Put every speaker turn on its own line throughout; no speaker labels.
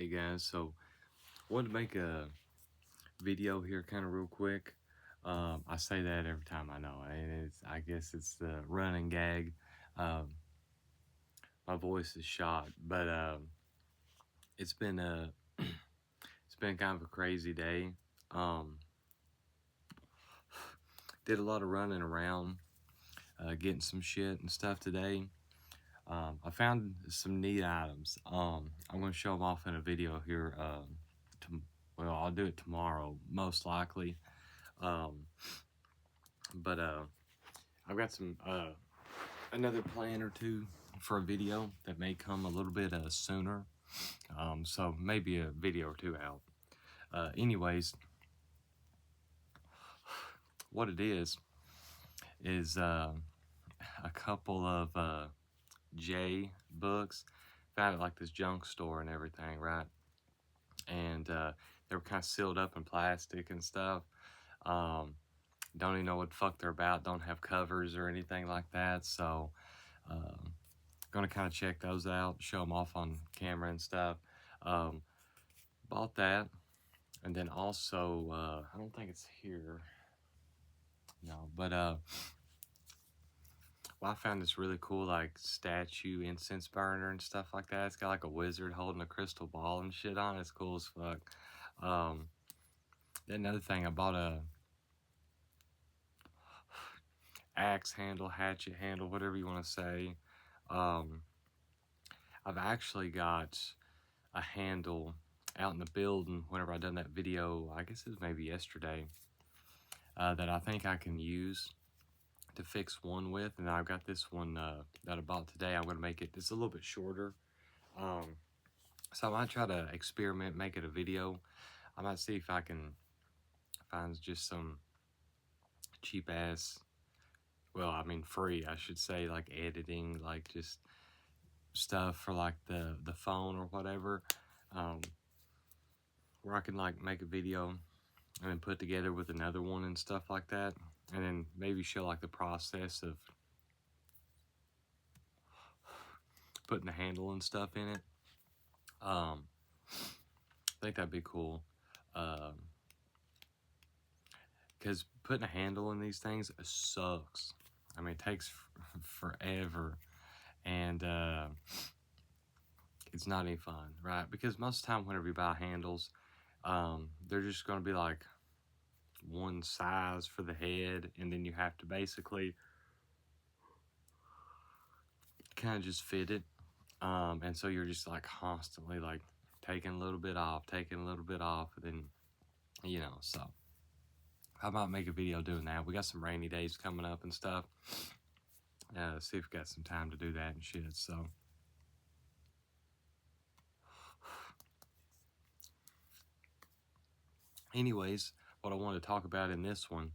Hey guys, so wanted to make a video here kind of real quick. I say that every time I know, and I guess it's the running gag. Um, my voice is shot, but it's been a it's been kind of a crazy day. Um, did a lot of running around, getting some shit and stuff today. I found some neat items. I'm gonna show them off in a video here. Well, I'll do it tomorrow, most likely. Um, but I've got some another plan or two for a video that may come a little bit sooner. So maybe a video or two out. Anyways, what it is a couple of J books. Found at like this junk store and everything, right? And they were kind of sealed up in plastic and stuff. Um, don't even know what the fuck they're about. Don't have covers or anything like that. So gonna kind of check those out, show them off on camera and stuff. Um, bought that, and then also I don't think it's here, no, but well, I found this really cool like statue incense burner and stuff like that. It's got like a wizard holding a crystal ball and shit on it. It's cool as fuck. Then another thing, I bought a axe handle, hatchet handle, whatever you want to say. I've actually got a handle out in the building whenever I done that video, I guess it was maybe yesterday, that I think I can use to fix one with, and I've got this one that I bought today. I'm going to make it, it's a little bit shorter, so I might try to experiment, make it a video. I might see if I can find just some cheap ass, well, I mean free, I should say, like editing, like just stuff for like the phone or whatever, where I can like make a video and then put together with another one and stuff like that, and then maybe show like the process of putting the handle and stuff in it. I think that'd be cool, because putting a handle in these things sucks. I mean, it takes forever, and it's not any fun, right? Because most of the time whenever you buy handles, they're just going to be like one size for the head, and then you have to basically kind of just fit it, and so you're just like constantly like taking a little bit off, taking a little bit off, and then so I might make a video doing that. We got some rainy days coming up and stuff. See if we got some time to do that and shit. So anyways, what I want to talk about in this one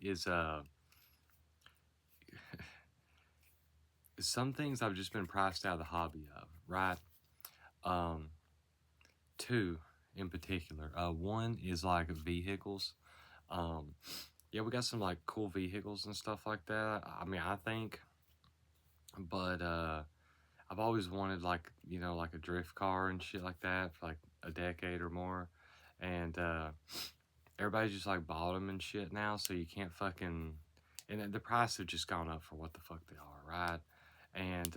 is some things I've just been priced out of the hobby of, right? Two in particular. One is like vehicles. Yeah, we got some like cool vehicles and stuff like that. I mean, I think, but I've always wanted like like a drift car and shit like that for like a decade or more, and everybody's just like bought them and shit now, so you can't fucking, and the price have just gone up for what the fuck they are, right? And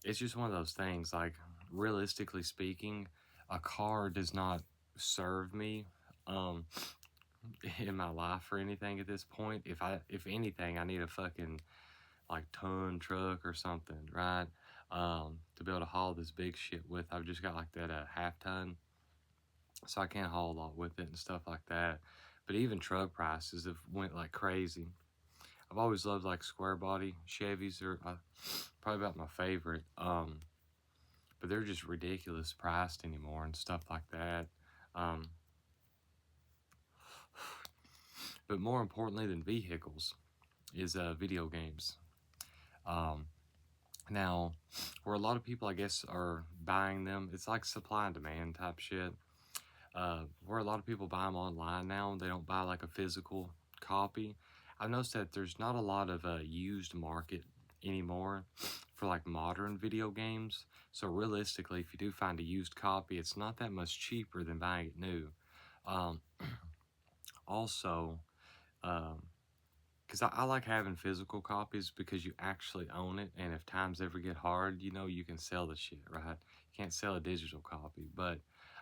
it's just one of those things, like, realistically speaking, a car does not serve me in my life or anything at this point. If anything, I need a fucking like ton truck or something, right? To be able to haul this big shit with. I've just got like that half ton, so I can't haul a lot with it and stuff like that. But even truck prices have went like crazy. I've always loved like square body Chevys, are probably about my favorite. But they're just ridiculous priced anymore and stuff like that. But more importantly than vehicles is video games. Now, where a lot of people, I guess, are buying them, it's like supply and demand type shit. Where a lot of people buy them online now, they don't buy like a physical copy. I've noticed that there's not a lot of used market anymore for like modern video games. So realistically, if you do find a used copy, it's not that much cheaper than buying it new. Um, also, um, because I like having physical copies because you actually own it, and if times ever get hard, you know you can sell the shit, right? You can't sell a digital copy, but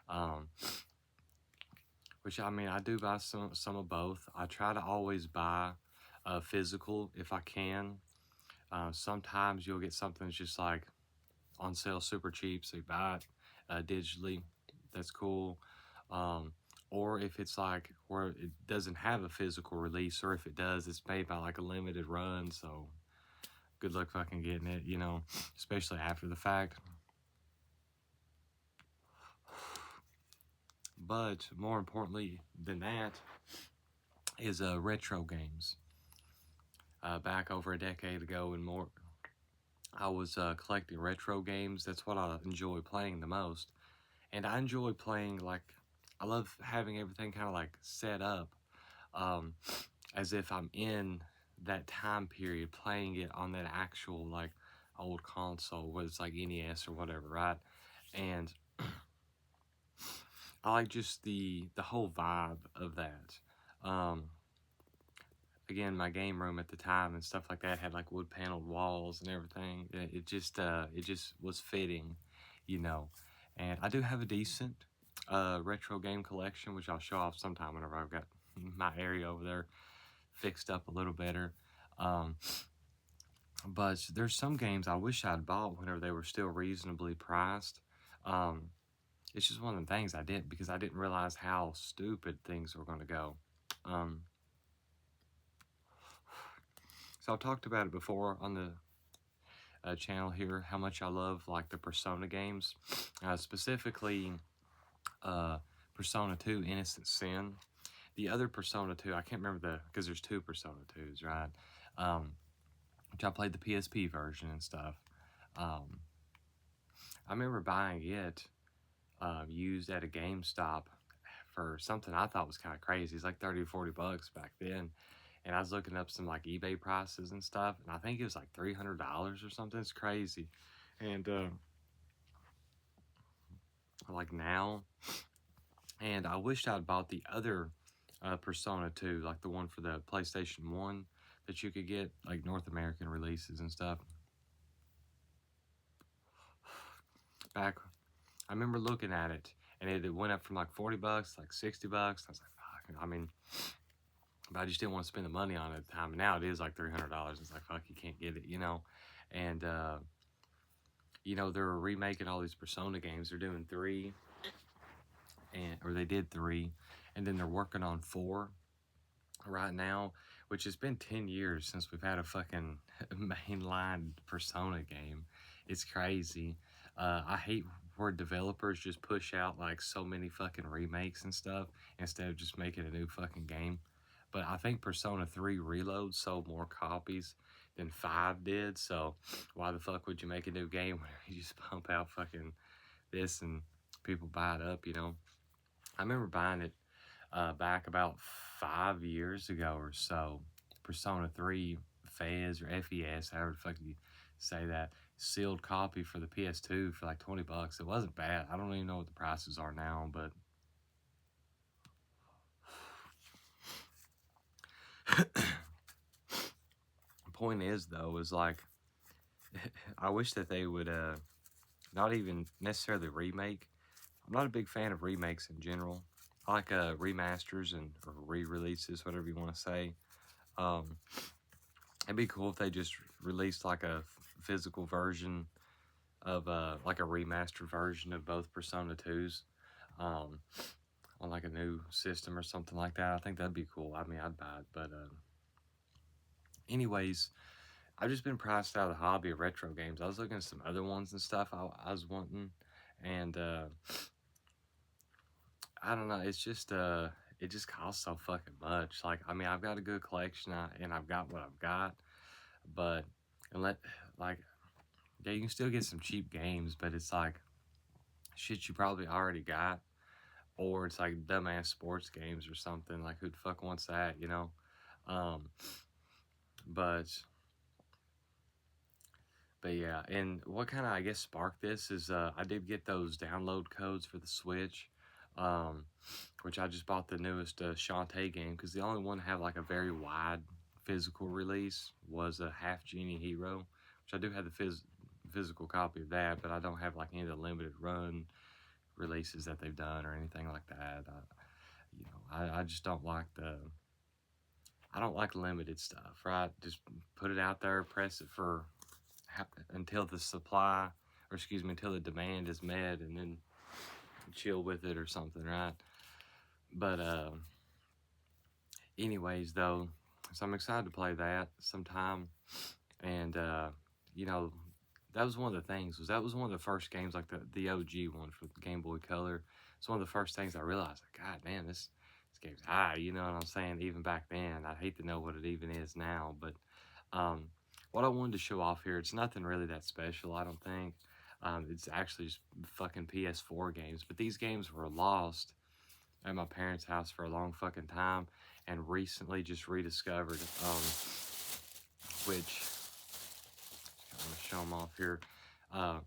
um, which I mean I do buy some of both. I try to always buy physical if I can. Sometimes you'll get something that's just like on sale super cheap, so you buy it digitally. That's cool. Um, or if it's like where it doesn't have a physical release, or if it does, it's made by like a limited run. So good luck fucking getting it, you know, especially after the fact. But more importantly than that is retro games. Back over a decade ago and more, I was collecting retro games. That's what I enjoy playing the most. And I enjoy playing like I love having everything kind of like set up um, as if I'm in that time period playing it on that actual like old console, whether it's like NES or whatever, right? And I like just the whole vibe of that. Um, Again, my game room at the time and stuff like that had like wood paneled walls and everything. It just was fitting, you know. And I do have a decent retro game collection, which I'll show off sometime whenever I've got my area over there fixed up a little better. Um, but there's some games I wish I'd bought whenever they were still reasonably priced. Um, it's just one of the things I did because I didn't realize how stupid things were going to go. Um, so I've talked about it before on the channel here, how much I love like the Persona games, specifically Persona 2 Innocent Sin. The other Persona 2, I can't remember because there's two Persona 2s, right? Um, which I played the PSP version and stuff. Um, I remember buying it used at a GameStop for something I thought was kind of crazy. It's like 30 or 40 bucks back then. And I was looking up some like eBay prices and stuff, and I think it was like $300 or something. It's crazy. And like now, and I wished I'd bought the other Persona 2, like the one for the PlayStation 1 that you could get, like North American releases and stuff. Back, I remember looking at it, and it went up from like 40 bucks, like 60 bucks. I was like, fuck, I mean, but I just didn't want to spend the money on it at the time. And now it is like $300. It's like, fuck, you can't get it, you know? And, you know, they're remaking all these Persona games. They're doing three, or they did three, and then they're working on four right now, which has been 10 years since we've had a fucking mainline Persona game. It's crazy. I hate where developers just push out like so many fucking remakes and stuff instead of just making a new fucking game. But I think Persona 3 Reload sold more copies than 5 did, so why the fuck would you make a new game when you just pump out fucking this and people buy it up, you know? I remember buying it back about 5 years ago or so. Persona 3 FES or FES, however the fuck you say that, sealed copy for the PS2 for like 20 bucks. It wasn't bad. I don't even know what the prices are now, but the point is though, is like I wish that they would not even necessarily remake. I'm not a big fan of remakes in general. I like remasters and or re-releases, whatever you want to say. Um, It'd be cool if they just released like a physical version of like a remastered version of both Persona 2s um, on like a new system or something like that. I think that'd be cool. I mean, I'd buy it. But anyways, I've just been priced out of the hobby of retro games. I was looking at some other ones and stuff I was wanting, and I don't know. It's just it just costs so fucking much. Like, I mean, I've got a good collection, and I've got what I've got, but and let like yeah, you can still get some cheap games, but it's like shit you probably already got, or it's like dumbass sports games or something. Like, who the fuck wants that, you know? Um, but But yeah, and what kind of, I guess, sparked this is I did get those download codes for the Switch, um, which I just bought the newest Shantae game because the only one to have like a very wide physical release was a Half Genie Hero, which I do have the physical copy of that, but I don't have like any of the limited run releases that they've done or anything like that. I just don't like I don't like limited stuff, right? Just put it out there, press it for until the supply, or excuse me, until the demand is met, and then chill with it or something, right? But anyways, though, so I'm excited to play that sometime, and you know, that was one of the things. That was one of the first games, like the OG one for the Game Boy Color. It's one of the first things I realized, like, God, man, this game's high. You know what I'm saying? Even back then, I hate to know what it even is now, but um, what I wanted to show off here, it's nothing really that special, I don't think. It's actually just fucking PS4 games, but these games were lost at my parents' house for a long fucking time, and recently just rediscovered, which I'm gonna show them off here. Uh,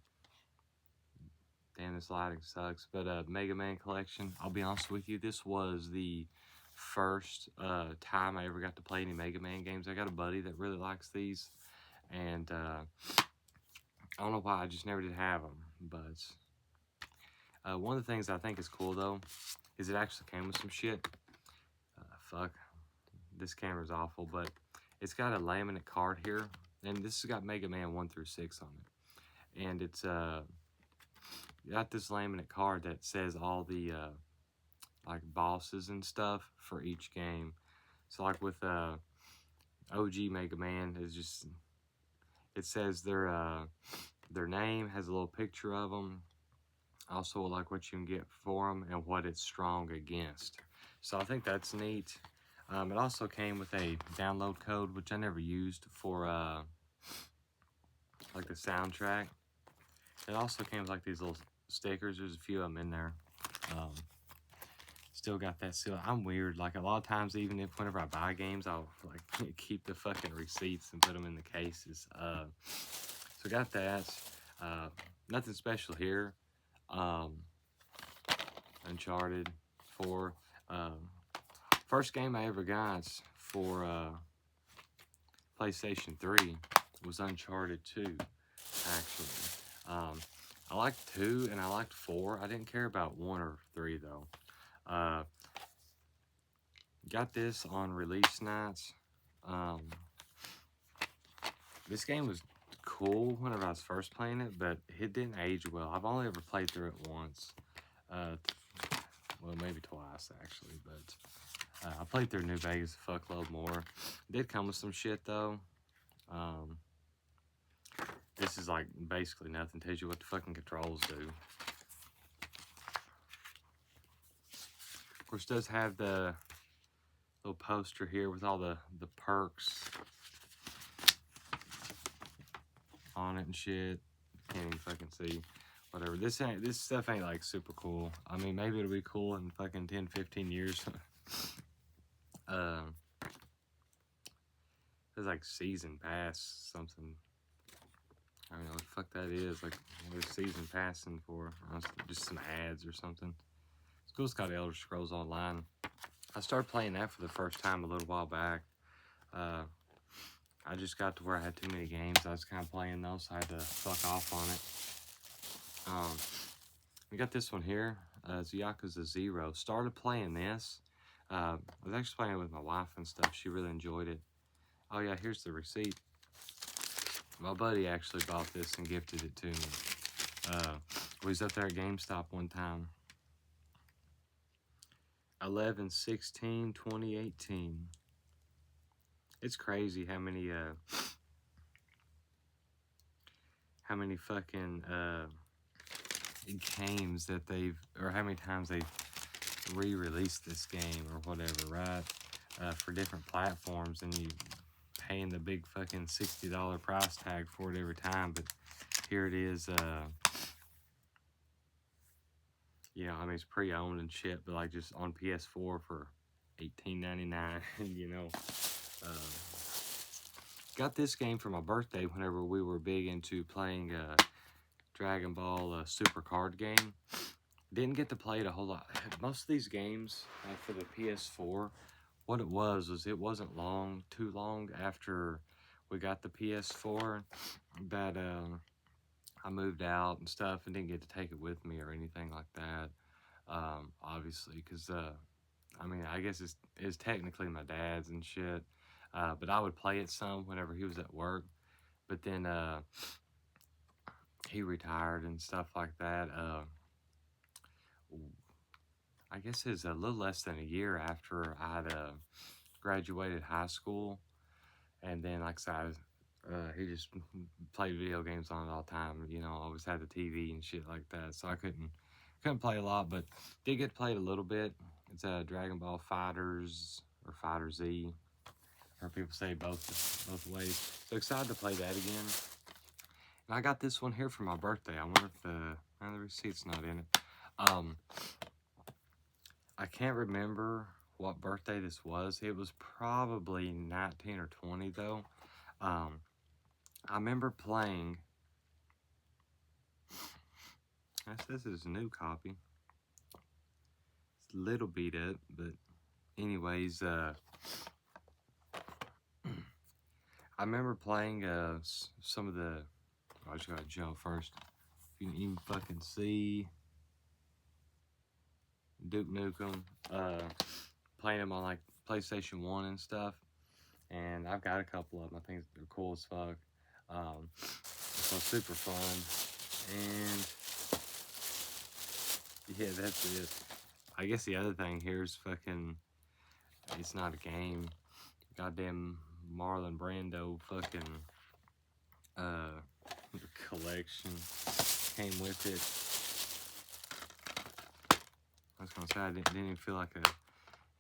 Damn, this lighting sucks. But Mega Man Collection, I'll be honest with you, this was the first time I ever got to play any Mega Man games. I got a buddy that really likes these, and I don't know why, I just never did have them. But one of the things I think is cool, though, is it actually came with some shit. Fuck, this camera's awful, but it's got a laminate card here, and this has got Mega Man 1 through 6 on it. And it's got this laminate card that says all the like bosses and stuff for each game. So like with OG Mega Man, is just, it says their name, has a little picture of them, also like what you can get for them and what it's strong against. So I think that's neat. It also came with a download code, which I never used, for like the soundtrack. It also came with like these little stickers. There's a few of them in there. Still got that seal. I'm weird. Like a lot of times, even if whenever I buy games, I'll like keep the fucking receipts and put them in the cases. So got that. Nothing special here. Uncharted 4. First game I ever got for PlayStation 3 was Uncharted 2, actually. I liked 2 and I liked 4. I didn't care about 1 or 3, though. Got this on release nights. This game was cool whenever I was first playing it, but it didn't age well. I've only ever played through it once. Well, maybe twice, actually, but I played through New Vegas a fuckload more. It did come with some shit, though. This is like basically nothing. Tells you what the fucking controls do. Of course, it does have the little poster here with all the perks on it and shit. Can't even fucking see. Whatever. This stuff ain't like super cool. I mean, maybe it'll be cool in fucking 10, 15 years. There's like season pass something. I don't know what the fuck that is. Like, what is season passing for? Just some ads or something. It's cool. It's got Elder Scrolls Online. I started playing that for the first time a little while back. I just got to where I had too many games. I was kind of playing those, so I had to fuck off on it. We got this one here. It's Yakuza 0. Started playing this. I was actually playing it with my wife and stuff. She really enjoyed it. Oh yeah, here's the receipt. My buddy actually bought this and gifted it to me. We was up there at GameStop one time. 11/16/2018. It's crazy how many fucking games that they've, or how many times they've re-released this game or whatever, right? For different platforms, and you paying the big fucking $60 price tag for it every time. But here it is. You know, I mean, it's pre-owned and shit, but like just on PS4 for $18.99. You know, got this game for my birthday whenever we were big into playing Dragon Ball Super card game. Didn't get to play it a whole lot. Most of these games for the PS4, what it was it wasn't too long after we got the PS4 that I moved out and stuff and didn't get to take it with me or anything like that. Obviously, because I mean, I guess it's technically my dad's and shit. But I would play it some whenever he was at work. But then he retired and stuff like that. I guess it's a little less than a year after I'd graduated high school. And then, like I said, he just played video games on it all the time. You know, always had the TV and shit like that. So I couldn't play a lot, but did get to play it a little bit. It's Dragon Ball Fighters or Fighter Z. Or people say both ways. So excited to play that again. And I got this one here for my birthday. I wonder if the receipt's not in it. I can't remember what birthday this was. It was probably 19 or 20 though. I remember playing. This is a new copy. It's a little beat up, but anyways, I remember playing some of the. I just gotta jump first. If you can even fucking see Duke Nukem, playing them on like PlayStation 1 and stuff. And I've got a couple of them. I think they're cool as fuck. So super fun. And yeah, that's it. I guess the other thing here is fucking, it's not a game. Goddamn Marlon Brando fucking collection came with it. I was gonna say I didn't even feel like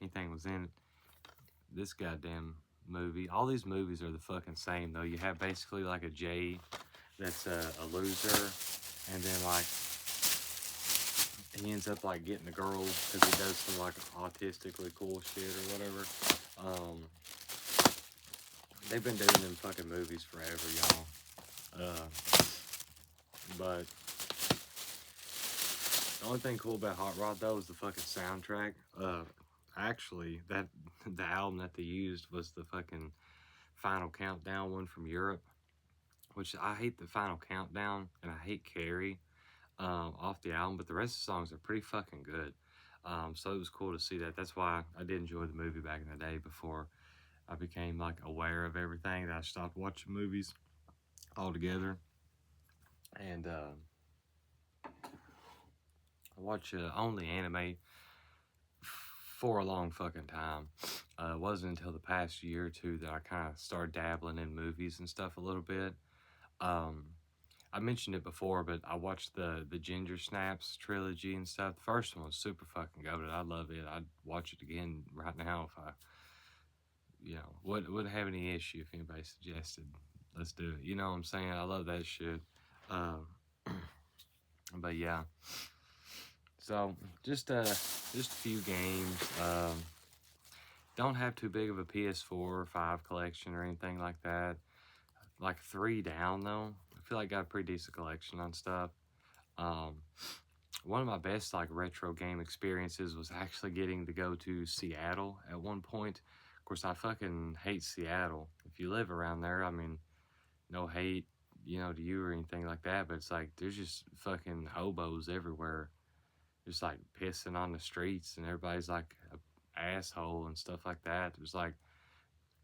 anything was in it. This goddamn movie. All these movies are the fucking same though. You have basically like a Jay that's a loser, and then like he ends up like getting the girl because he does some like autistically cool shit or whatever. They've been doing them fucking movies forever, y'all. But the only thing cool about Hot Rod though is the fucking soundtrack. Actually, the album that they used was the fucking Final Countdown one from Europe, which I hate the Final Countdown and I hate Carrie off the album, but the rest of the songs are pretty fucking good. So it was cool to see that. That's why I did enjoy the movie back in the day before I became like aware of everything, that I stopped watching movies altogether. And I watch only anime for a long fucking time. It wasn't until the past year or two that I kind of started dabbling in movies and stuff a little bit. I mentioned it before, but I watched the Ginger Snaps trilogy and stuff. The first one was super fucking goated. I love it. I'd watch it again right now if I, wouldn't have any issue if anybody suggested let's do it. You know what I'm saying? I love that shit. But yeah. So just a few games. Don't have too big of a PS4 or 5 collection or anything like that. Like 3 down though. I feel like I got a pretty decent collection on stuff. One of my best like retro game experiences was actually getting to go to Seattle at one point. Of course, I fucking hate Seattle. If you live around there, I mean, no hate, to you or anything like that, but it's like there's just fucking hobos everywhere, just like pissing on the streets, and everybody's like an asshole and stuff like that. There's like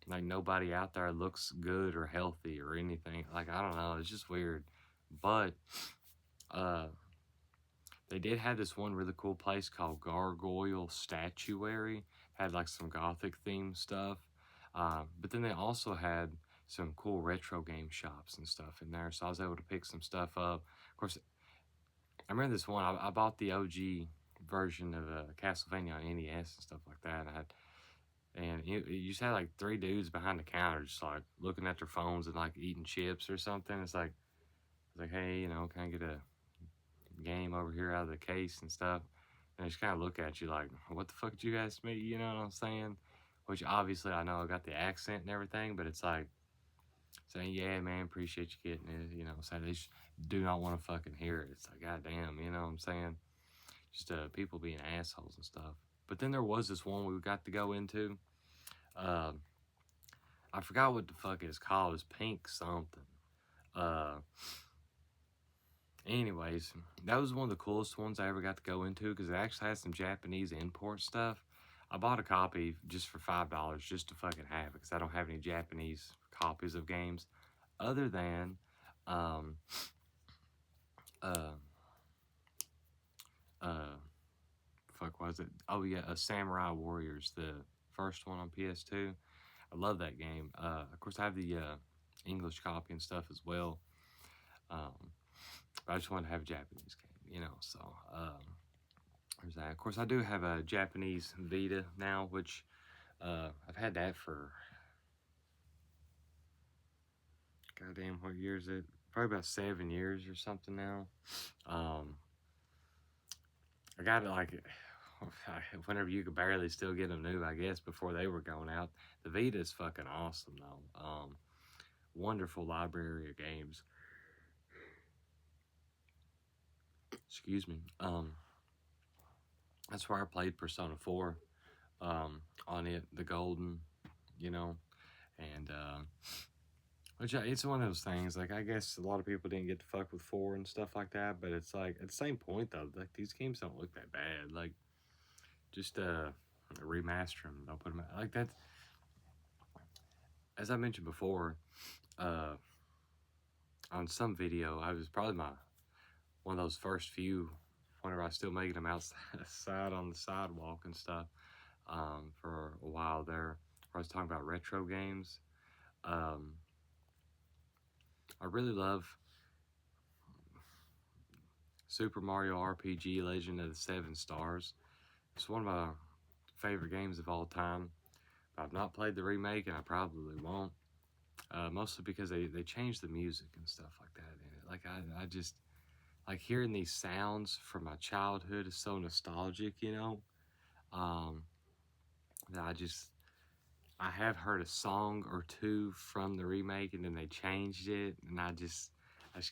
nobody out there looks good or healthy or anything. Like I don't know, it's just weird. But they did have this one really cool place called Gargoyle Statuary. Had like some gothic themed stuff. But then they also had some cool retro game shops and stuff in there. So I was able to pick some stuff up. Of course, I remember this one. I bought the OG version of Castlevania on NES and stuff like that. And you just had like 3 dudes behind the counter just like looking at their phones and like eating chips or something. It's like, hey, can I get a game over here out of the case and stuff? And they just kind of look at you like, what the fuck did you guys make? You know what I'm saying? Which obviously I know I got the accent and everything, but it's like, saying, yeah, man, appreciate you getting it. You know, saying they do not want to fucking hear it. It's like, goddamn, you know what I'm saying? Just people being assholes and stuff. But then there was this one we got to go into. Uh, I forgot what the fuck it's called. It's Pink something. Uh, Anyways, that was one of the coolest ones I ever got to go into because it actually had some Japanese import stuff. I bought a copy just for $5 just to fucking have it because I don't have any Japanese copies of games other than um, uh, uh, fuck was it? Oh yeah, Samurai Warriors, the first one on PS2. I love that game. Of course, I have the English copy and stuff as well. Um, but I just wanted to have a Japanese game, you know. So there's that. Of course, I do have a Japanese Vita now, which I've had that for goddamn what year is it? Probably about 7 years or something now. Um, I got it like whenever you could barely still get them new, I guess, before they were going out. The Vita is fucking awesome though. Wonderful library of games. Excuse me. That's where I played Persona 4 on it, the Golden, you know, and which it's one of those things. Like I guess a lot of people didn't get to fuck with 4 and stuff like that, but it's like at the same point though, like these games don't look that bad. Like just remaster them, don't put them out. Like that. As I mentioned before, uh, on some video, I was probably one of those first few whenever I was still making them outside on the sidewalk and stuff for a while there. Where I was talking about retro games. Um, I really love Super Mario RPG Legend of the Seven Stars. It's one of my favorite games of all time. I've not played the remake, and I probably won't. Mostly because they changed the music and stuff like that in it. Like I just like hearing these sounds from my childhood is so nostalgic, you know. Um, that I have heard a song or two from the remake, and then they changed it, and I just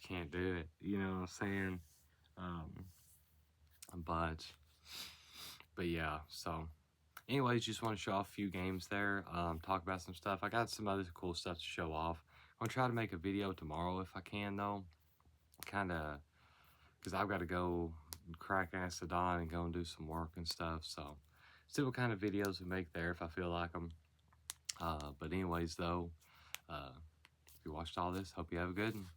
can't do it. You know what I'm saying? Um, but yeah. So, anyways, just want to show off a few games there. Talk about some stuff. I got some other cool stuff to show off. I'm gonna try to make a video tomorrow if I can, though. Kind of, because I've got to go crack acid on and go and do some work and stuff. So, see what kind of videos we make there if I feel like them. But anyways, though, if you watched all this, hope you have a good one.